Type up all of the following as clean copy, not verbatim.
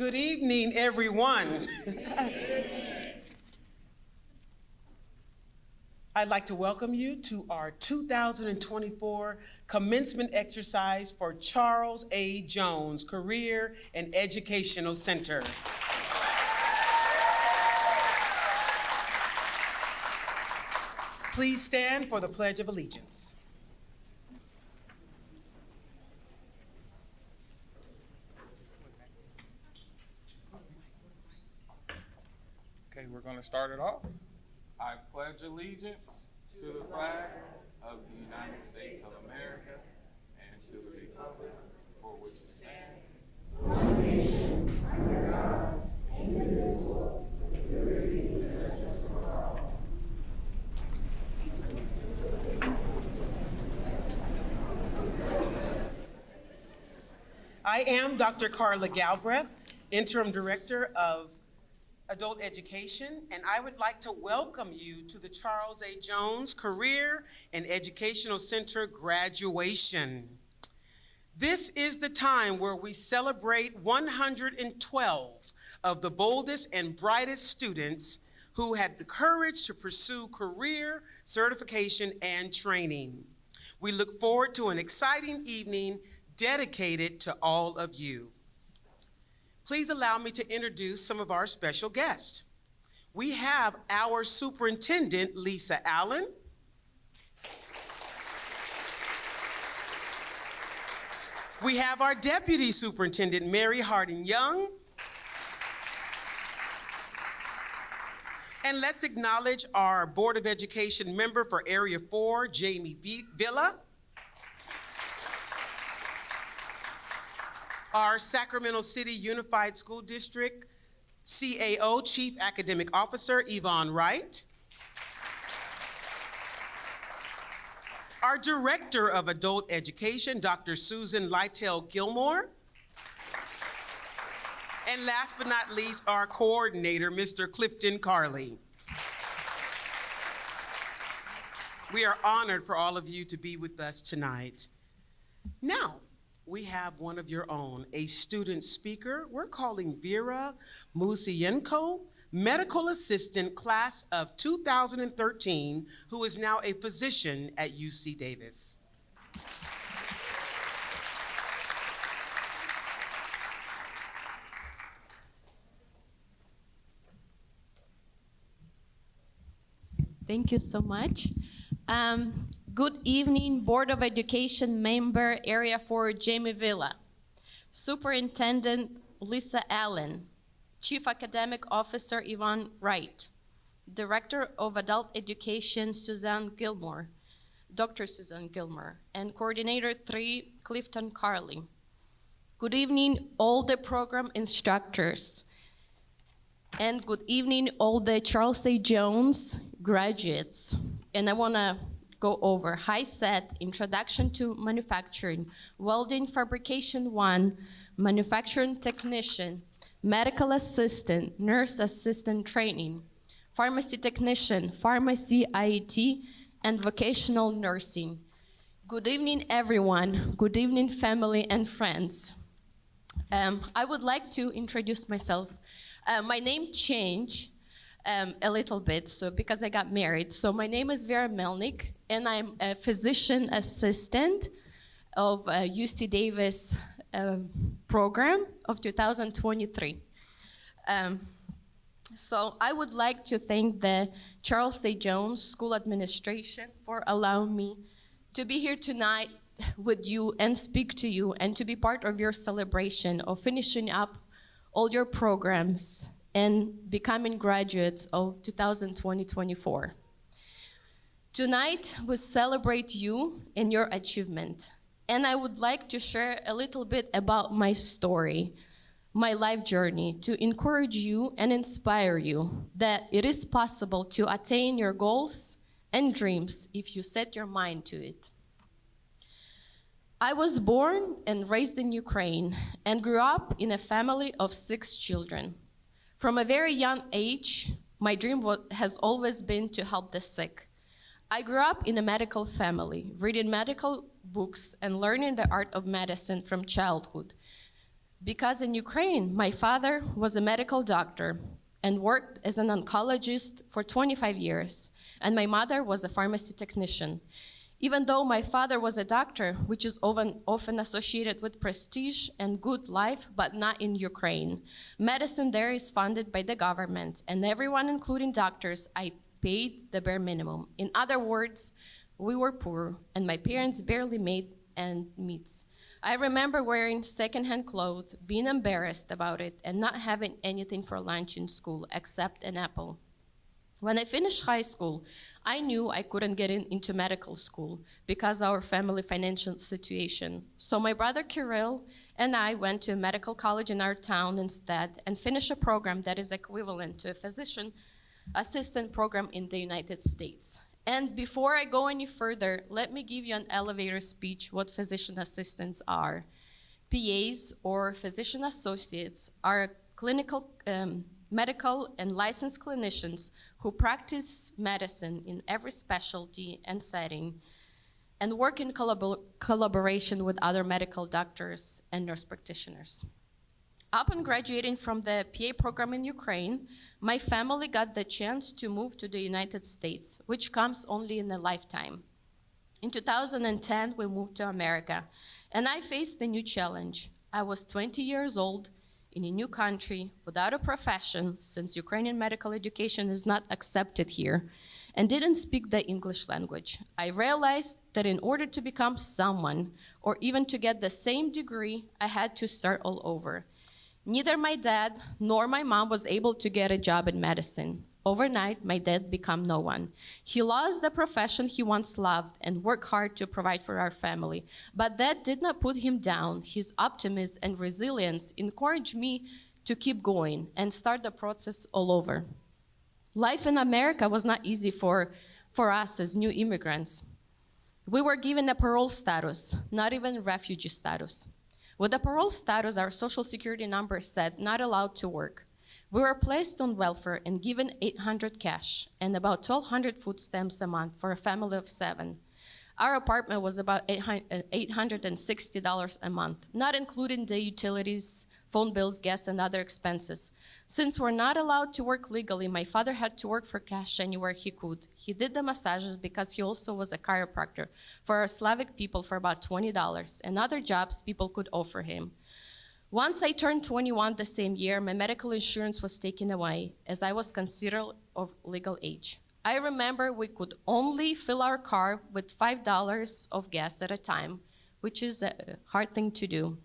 Good evening, everyone. I'd like to welcome you to our 2024 commencement exercise for Charles A. Jones Career and Educational Center. Please stand for the Pledge of Allegiance. Okay, we're going to start it off. I pledge allegiance to the flag of the United States of America and to the republic for which it stands, one nation, under God, indivisible, with liberty and justice for all. I am Dr. Carla Galbraith, Interim Director of Adult Education, and I would like to welcome you to the Charles A. Jones Career and Educational Center graduation. This is the time where we celebrate 112 of the boldest and brightest students who had the courage to pursue career, certification, and training. We look forward to an exciting evening dedicated to all of you. Please allow me to introduce some of our special guests. We have our Superintendent, Lisa Allen. We have our Deputy Superintendent, Mary Harding Young. And let's acknowledge our Board of Education member for Area 4, Jamie Villa. Our Sacramento City Unified School District CAO, Chief Academic Officer, Yvonne Wright. Our Director of Adult Education, Dr. Susan Lytle Gilmore. And last but not least, our coordinator, Mr. Clifton Carley. We are honored for all of you to be with us tonight. Now, we have one of your own, a student speaker. We're calling Vera Musienko, medical assistant, class of 2013, who is now a physician at UC Davis. Thank you so much. Good evening, Board of Education member, Area 4, Jamie Villa. Superintendent, Lisa Allen. Chief Academic Officer, Yvonne Wright. Director of Adult Education, Suzanne Gilmore. Dr. Suzanne Gilmore. And Coordinator 3, Clifton Carley. Good evening, all the program instructors. And good evening, all the Charles A. Jones graduates. And I want to go over HiSET, Introduction to Manufacturing, Welding Fabrication 1, Manufacturing Technician, Medical Assistant, Nurse Assistant Training, Pharmacy Technician, Pharmacy IET, and Vocational Nursing. Good evening, everyone. Good evening, family and friends. I would like to introduce myself. My name changed a little bit, so because I got married. So my name is Vera Melnick, and I'm a physician assistant of UC Davis program of 2023. So I would like to thank the Charles A. Jones School Administration for allowing me to be here tonight with you and speak to you and to be part of your celebration of finishing up all your programs and becoming graduates of 2020-24. Tonight, we celebrate you and your achievement. And I would like to share a little bit about my story, my life journey, to encourage you and inspire you that it is possible to attain your goals and dreams if you set your mind to it. I was born and raised in Ukraine and grew up in a family of 6 children. From a very young age, my dream has always been to help the sick. I grew up in a medical family, reading medical books and learning the art of medicine from childhood. Because in Ukraine, my father was a medical doctor and worked as an oncologist for 25 years, and my mother was a pharmacy technician. Even though my father was a doctor, which is often associated with prestige and good life, but not in Ukraine. Medicine there is funded by the government, and everyone, including doctors, I paid the bare minimum. In other words, we were poor, and my parents barely made ends meet. I remember wearing secondhand clothes, being embarrassed about it, and not having anything for lunch in school except an apple. When I finished high school, I knew I couldn't get into medical school because of our family financial situation. So my brother Kirill and I went to a medical college in our town instead and finished a program that is equivalent to a physician assistant program in the United States. And before I go any further, let me give you an elevator speech what physician assistants are. PAs, or physician associates, are clinical, medical and licensed clinicians who practice medicine in every specialty and setting and work in collaboration with other medical doctors and nurse practitioners. Upon graduating from the PA program in Ukraine, my family got the chance to move to the United States, which comes only in a lifetime. In 2010, we moved to America, and I faced a new challenge. I was 20 years old in a new country without a profession, since Ukrainian medical education is not accepted here, and didn't speak the English language. I realized that in order to become someone, or even to get the same degree, I had to start all over. Neither my dad nor my mom was able to get a job in medicine. Overnight, my dad became no one. He lost the profession he once loved and worked hard to provide for our family. But that did not put him down. His optimism and resilience encouraged me to keep going and start the process all over. Life in America was not easy for us as new immigrants. We were given a parole status, not even refugee status. With the parole status, our social security number said not allowed to work. We were placed on welfare and given $800 cash and about $1,200 food stamps a month for a family of 7. Our apartment was about $860 a month, not including the utilities, phone bills, gas, and other expenses. Since we're not allowed to work legally, my father had to work for cash anywhere he could. He did the massages because he also was a chiropractor for our Slavic people for about $20 and other jobs people could offer him. Once I turned 21 the same year, my medical insurance was taken away as I was considered of legal age. I remember we could only fill our car with $5 of gas at a time, which is a hard thing to do.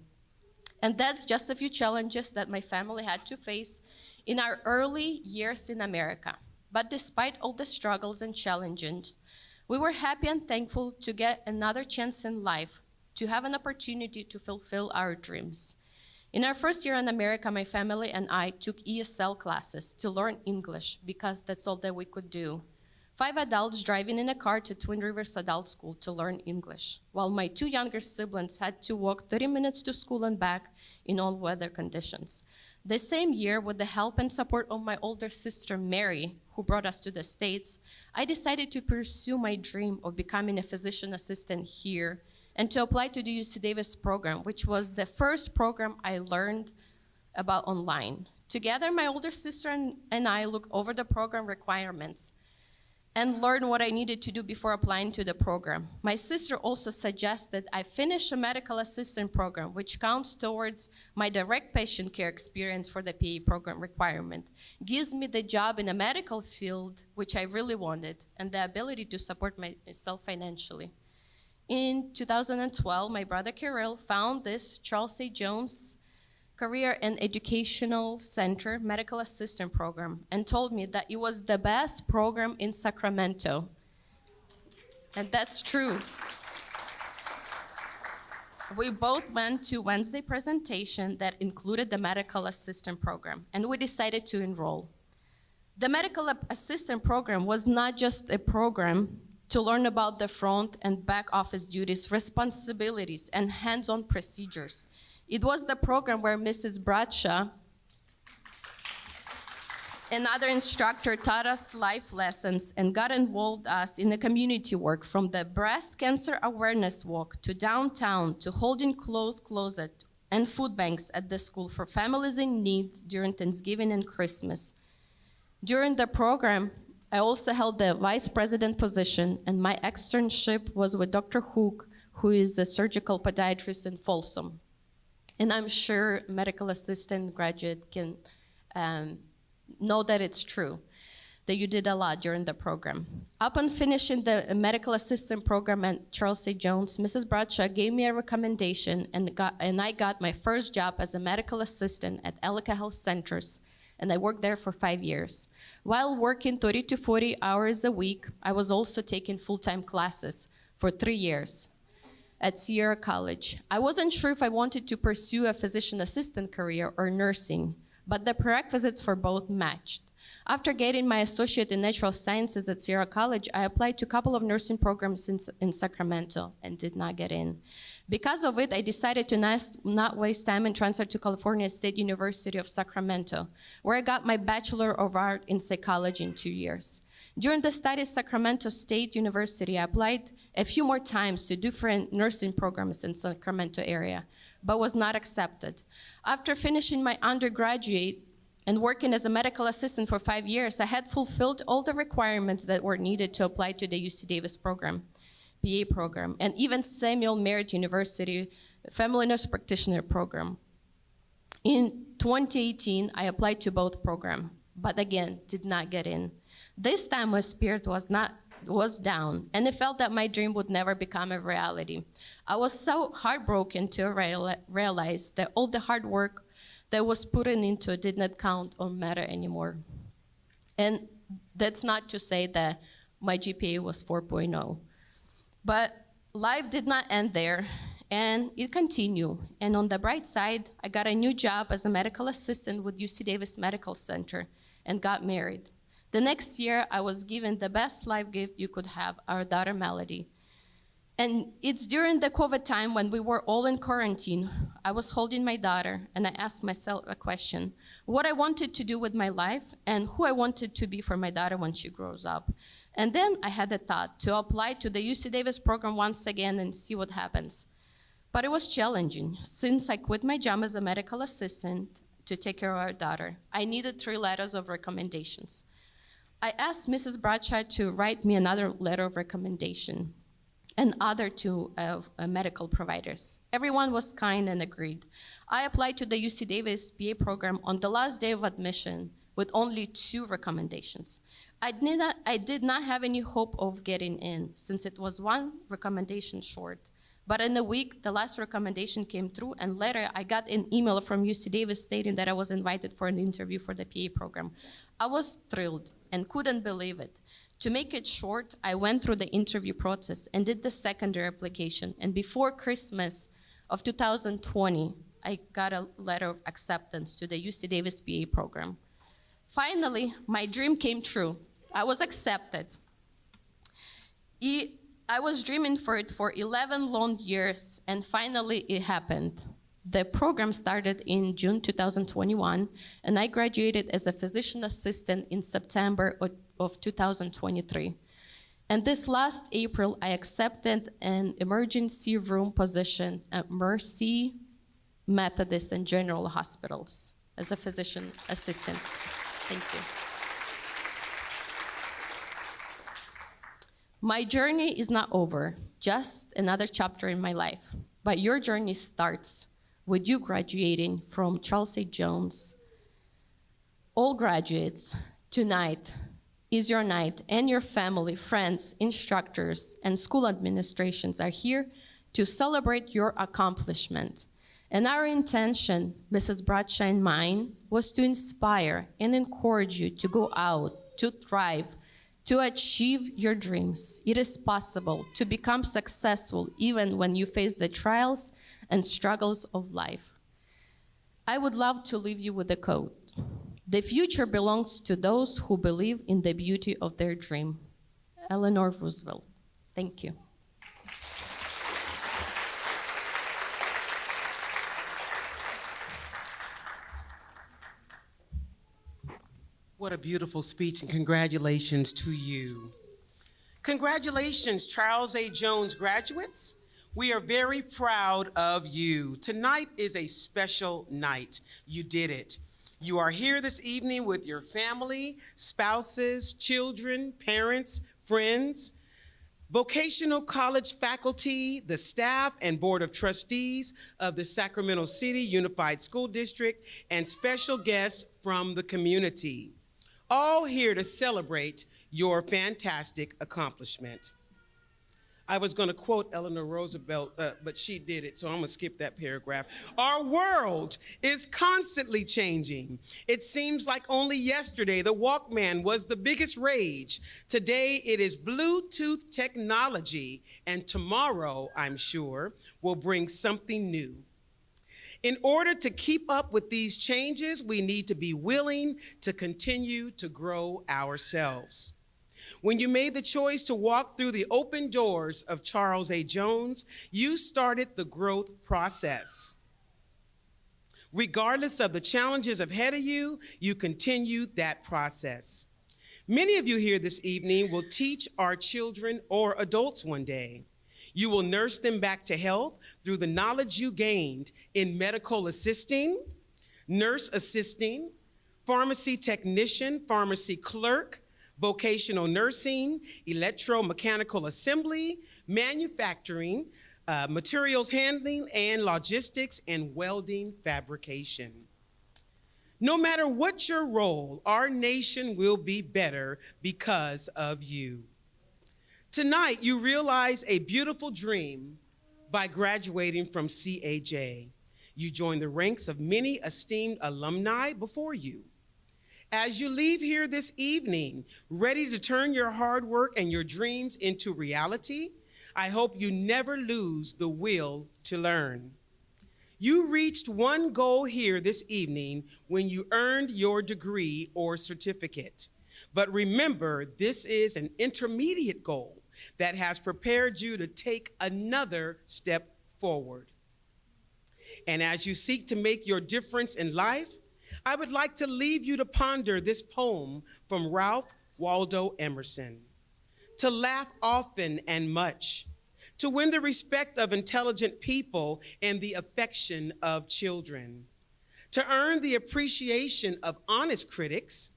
And that's just a few challenges that my family had to face in our early years in America. But despite all the struggles and challenges, we were happy and thankful to get another chance in life, to have an opportunity to fulfill our dreams. In our first year in America, my family and I took ESL classes to learn English because that's all that we could do. 5 adults driving in a car to Twin Rivers Adult School to learn English, while my 2 younger siblings had to walk 30 minutes to school and back in all weather conditions. The same year, with the help and support of my older sister, Mary, who brought us to the States, I decided to pursue my dream of becoming a physician assistant here and to apply to the UC Davis program, which was the first program I learned about online. Together, my older sister and I looked over the program requirements and learned what I needed to do before applying to the program. My sister also suggested I finish a medical assistant program, which counts towards my direct patient care experience for the PA program requirement, gives me the job in a medical field, which I really wanted, and the ability to support myself financially. In 2012, my brother Kirill found this Charles A. Jones Career and Educational Center Medical Assistant Program and told me that it was the best program in Sacramento. And that's true. We both went to Wednesday presentation that included the medical assistant program, and we decided to enroll. The medical assistant program was not just a program to learn about the front and back office duties, responsibilities, and hands-on procedures. It was the program where Mrs. Bradshaw, another instructor, taught us life lessons and got involved us in the community work, from the breast cancer awareness walk to downtown to holding closet and food banks at the school for families in need during Thanksgiving and Christmas. During the program, I also held the vice president position, and my externship was with Dr. Hook, who is a surgical podiatrist in Folsom. And I'm sure medical assistant graduate can know that it's true, that you did a lot during the program. Upon finishing the medical assistant program at Charles A. Jones, Mrs. Bradshaw gave me a recommendation, and I got my first job as a medical assistant at Ellicott Health Centers, and I worked there for 5 years. While working 30 to 40 hours a week, I was also taking full-time classes for 3 years at Sierra College. I wasn't sure if I wanted to pursue a physician assistant career or nursing, but the prerequisites for both matched. After getting my associate in natural sciences at Sierra College, I applied to a couple of nursing programs in Sacramento and did not get in. Because of it, I decided to not waste time and transfer to California State University of Sacramento, where I got my Bachelor of Art in Psychology in 2 years. During the study at Sacramento State University, I applied a few more times to different nursing programs in Sacramento area, but was not accepted. After finishing my undergraduate and working as a medical assistant for 5 years, I had fulfilled all the requirements that were needed to apply to the UC Davis program, PA program, and even Samuel Merritt University Family Nurse Practitioner program. In 2018, I applied to both programs, but again, did not get in. This time my spirit was down, and it felt that my dream would never become a reality. I was so heartbroken to realize that all the hard work that was put into it did not count or matter anymore. And that's not to say that my GPA was 4.0. But life did not end there, and it continued. And on the bright side, I got a new job as a medical assistant with UC Davis Medical Center and got married. The next year, I was given the best life gift you could have, our daughter Melody. And it's during the COVID time when we were all in quarantine, I was holding my daughter, and I asked myself a question: what I wanted to do with my life and who I wanted to be for my daughter when she grows up. And then I had a thought to apply to the UC Davis program once again and see what happens. But it was challenging. Since I quit my job as a medical assistant to take care of our daughter, I needed 3 letters of recommendations. I asked Mrs. Bradshaw to write me another letter of recommendation and other 2 medical providers. Everyone was kind and agreed. I applied to the UC Davis PA program on the last day of admission with only 2 recommendations. I did not have any hope of getting in, since it was 1 recommendation short. But in a week, the last recommendation came through, and later I got an email from UC Davis stating that I was invited for an interview for the PA program. I was thrilled and couldn't believe it. To make it short, I went through the interview process and did the secondary application. And before Christmas of 2020, I got a letter of acceptance to the UC Davis PA program. Finally, my dream came true. I was accepted. I was dreaming for it for 11 long years, and finally it happened. The program started in June 2021, and I graduated as a physician assistant in September of 2023. And this last April, I accepted an emergency room position at Mercy Methodist and General Hospitals as a physician assistant. Thank you. My journey is not over, just another chapter in my life. But your journey starts with you graduating from Charles A. Jones. All graduates, tonight is your night, and your family, friends, instructors, and school administrations are here to celebrate your accomplishment. And our intention, Mrs. Bradshaw and mine, was to inspire and encourage you to go out, to thrive, to achieve your dreams. It is possible to become successful even when you face the trials and struggles of life. I would love to leave you with a quote. The future belongs to those who believe in the beauty of their dream. Eleanor Roosevelt. Thank you. What a beautiful speech, and congratulations to you. Congratulations, Charles A. Jones graduates. We are very proud of you. Tonight is a special night. You did it. You are here this evening with your family, spouses, children, parents, friends, vocational college faculty, the staff and board of trustees of the Sacramento City Unified School District, and special guests from the community, all here to celebrate your fantastic accomplishment. I was going to quote Eleanor Roosevelt, but she did it, so I'm going to skip that paragraph. Our world is constantly changing. It seems like only yesterday the Walkman was the biggest rage. Today it is Bluetooth technology, and tomorrow, I'm sure, will bring something new. In order to keep up with these changes, we need to be willing to continue to grow ourselves. When you made the choice to walk through the open doors of Charles A. Jones, you started the growth process. Regardless of the challenges ahead of you, you continued that process. Many of you here this evening will teach our children or adults one day. You will nurse them back to health through the knowledge you gained in medical assisting, nurse assisting, pharmacy technician, pharmacy clerk, vocational nursing, electromechanical assembly, manufacturing, materials handling, and logistics and welding fabrication. No matter what your role, our nation will be better because of you. Tonight, you realize a beautiful dream by graduating from CAJ. You join the ranks of many esteemed alumni before you. As you leave here this evening, ready to turn your hard work and your dreams into reality, I hope you never lose the will to learn. You reached one goal here this evening when you earned your degree or certificate. But remember, this is an intermediate goal that has prepared you to take another step forward. And as you seek to make your difference in life, I would like to leave you to ponder this poem from Ralph Waldo Emerson. To laugh often and much, to win the respect of intelligent people and the affection of children, to earn the appreciation of honest critics,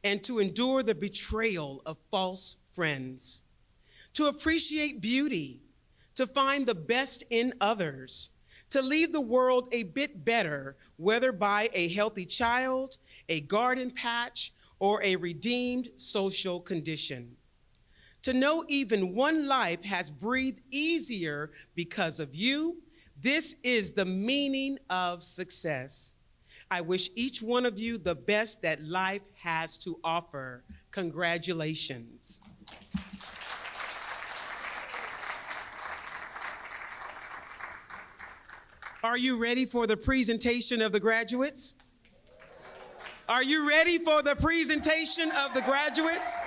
and to endure the betrayal of false friends, to appreciate beauty, to find the best in others, to leave the world a bit better, whether by a healthy child, a garden patch, or a redeemed social condition. To know even one life has breathed easier because of you, this is the meaning of success. I wish each one of you the best that life has to offer. Congratulations. Are you ready for the presentation of the graduates? Are you ready for the presentation of the graduates?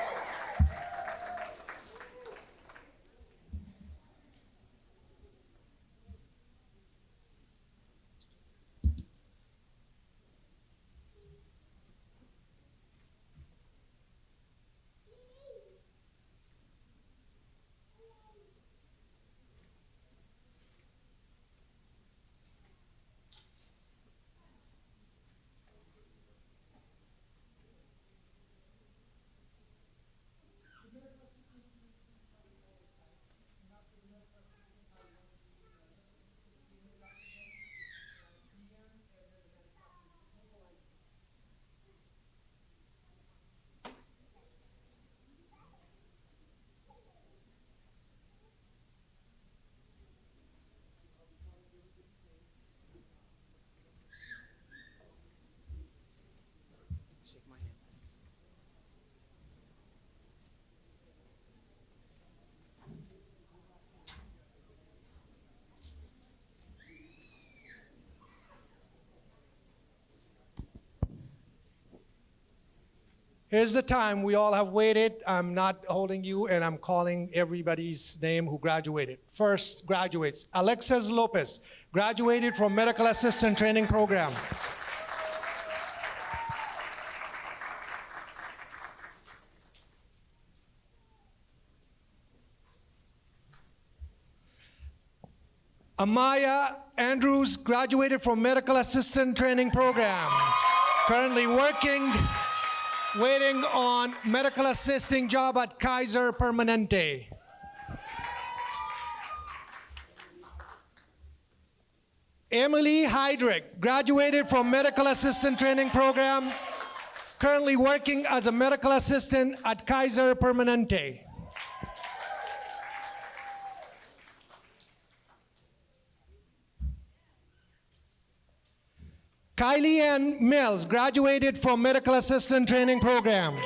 Shake my hand. Here's the time we all have waited. I'm not holding you, and I'm calling everybody's name who graduated. First, graduates. Alexis Lopez graduated from Medical Assistant Training Program. Amaya Andrews graduated from Medical Assistant Training Program. Currently working, waiting on medical assisting job at Kaiser Permanente. Emily Heydrich graduated from Medical Assistant Training Program, currently working as a medical assistant at Kaiser Permanente. Kylie Ann Mills graduated from Medical Assistant Training Program.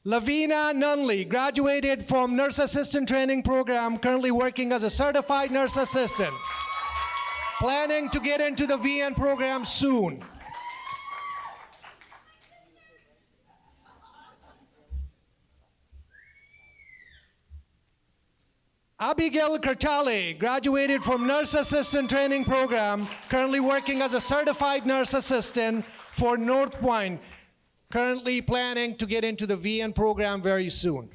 Lavina Nunley graduated from Nurse Assistant Training Program, currently working as a certified nurse assistant. Planning to get into the VN program soon. Abigail Cartale graduated from Nurse Assistant Training Program, currently working as a certified nurse assistant for North Point, currently planning to get into the VN program very soon.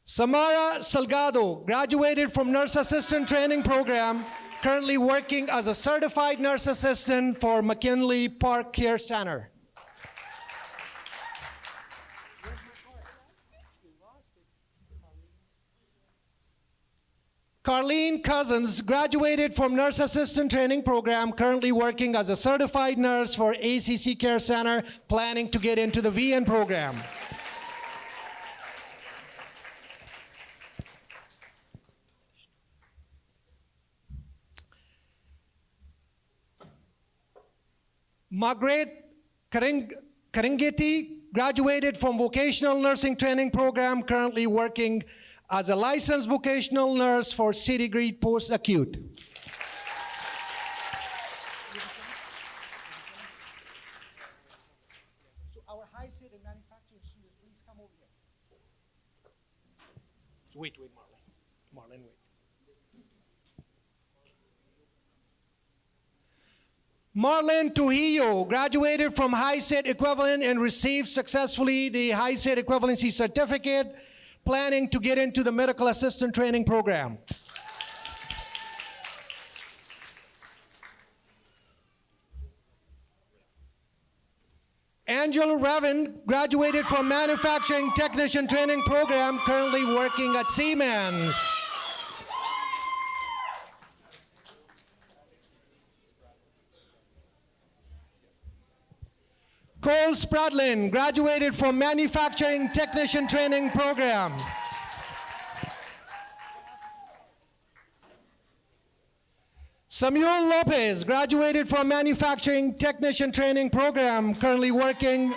Samara Salgado graduated from Nurse Assistant Training Program, currently working as a certified nurse assistant for McKinley Park Care Center. Carlene Cousins graduated from Nurse Assistant Training Program, currently working as a certified nurse for ACC Care Center, planning to get into the VN program. Margaret Karingeti graduated from Vocational Nursing Training Program, currently working as a licensed vocational nurse for City Grid Post-Acute. So our high-set and manufacturing students, please come over here. Wait, Marlon. Marlon, wait. Marlon Trujillo graduated from high-set equivalent and received successfully the high-set equivalency certificate, planning to get into the medical assistant training program. Angela Raven graduated from manufacturing technician training program, currently working at Siemens. Cole Spradlin graduated from Manufacturing Technician Training Program. Samuel Lopez graduated from Manufacturing Technician Training Program, currently working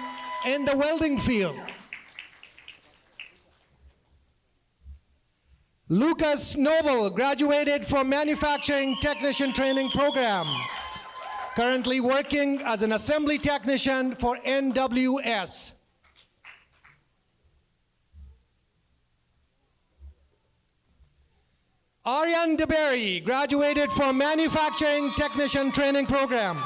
in the welding field. Lucas Noble graduated from Manufacturing Technician Training Program, currently working as an assembly technician for NWS. Ariane DeBerry graduated from Manufacturing Technician Training Program.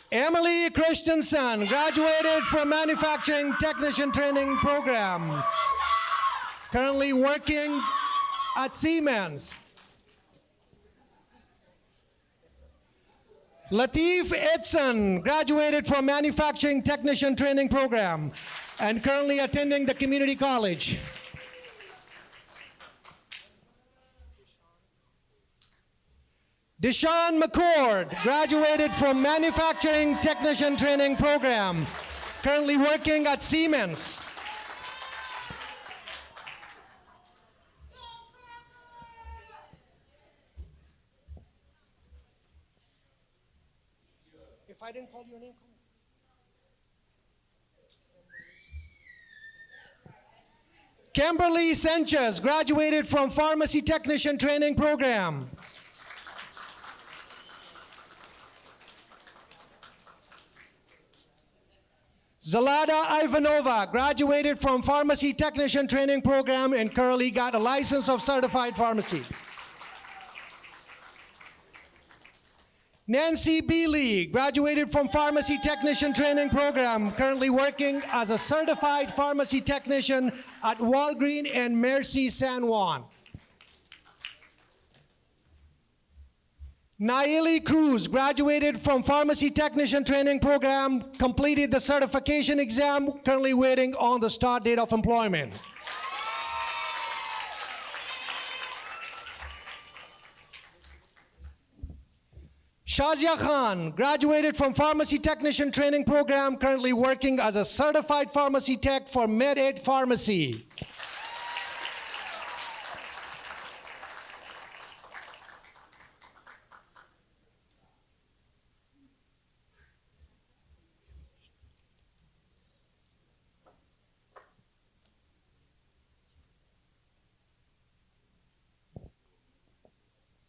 Emily Christensen graduated from Manufacturing Technician Training Program, currently working at Siemens. Latif Edson graduated from Manufacturing Technician Training Program and currently attending the community college. Deshaun McCord graduated from Manufacturing Technician Training Program, currently working at Siemens. If I didn't call your name, call me. Kimberly Sanchez graduated from Pharmacy Technician Training Program. Zalada Ivanova graduated from Pharmacy Technician Training Program and currently got a license of certified pharmacy. Nancy Bealey, graduated from Pharmacy Technician Training Program, currently working as a certified pharmacy technician at Walgreens and Mercy San Juan. Naili Cruz, graduated from Pharmacy Technician Training Program, completed the certification exam, currently waiting on the start date of employment. Shazia Khan, graduated from Pharmacy Technician Training Program, currently working as a certified pharmacy tech for MedAid Pharmacy.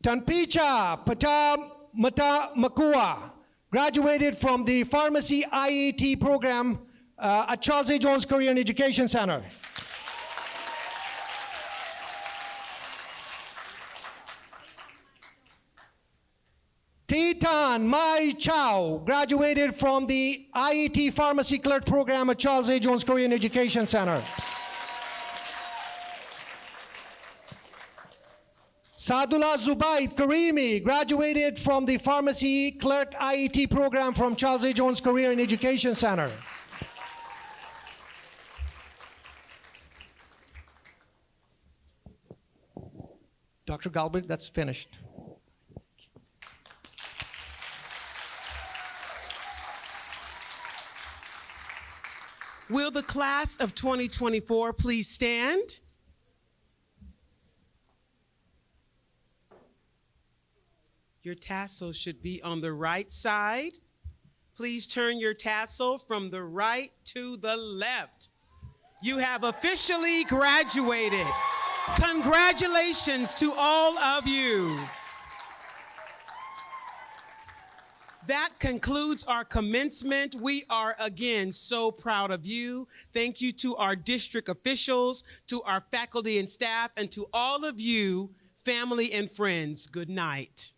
Tanpicha Mata Makua, graduated from the Pharmacy IAT program at Charles A. Jones Career and Education Center. Titan Mai Chow, graduated from the IAT Pharmacy Clerk program at Charles A. Jones Career and Education Center. Sadullah Zubaid Karimi, graduated from the Pharmacy Clerk IET program from Charles A. Jones Career and Education Center. Dr. Galbert, that's finished. Will the class of 2024 please stand? Your tassel should be on the right side. Please turn your tassel from the right to the left. You have officially graduated. Congratulations to all of you. That concludes our commencement. We are again so proud of you. Thank you to our district officials, to our faculty and staff, and to all of you, family and friends. Good night.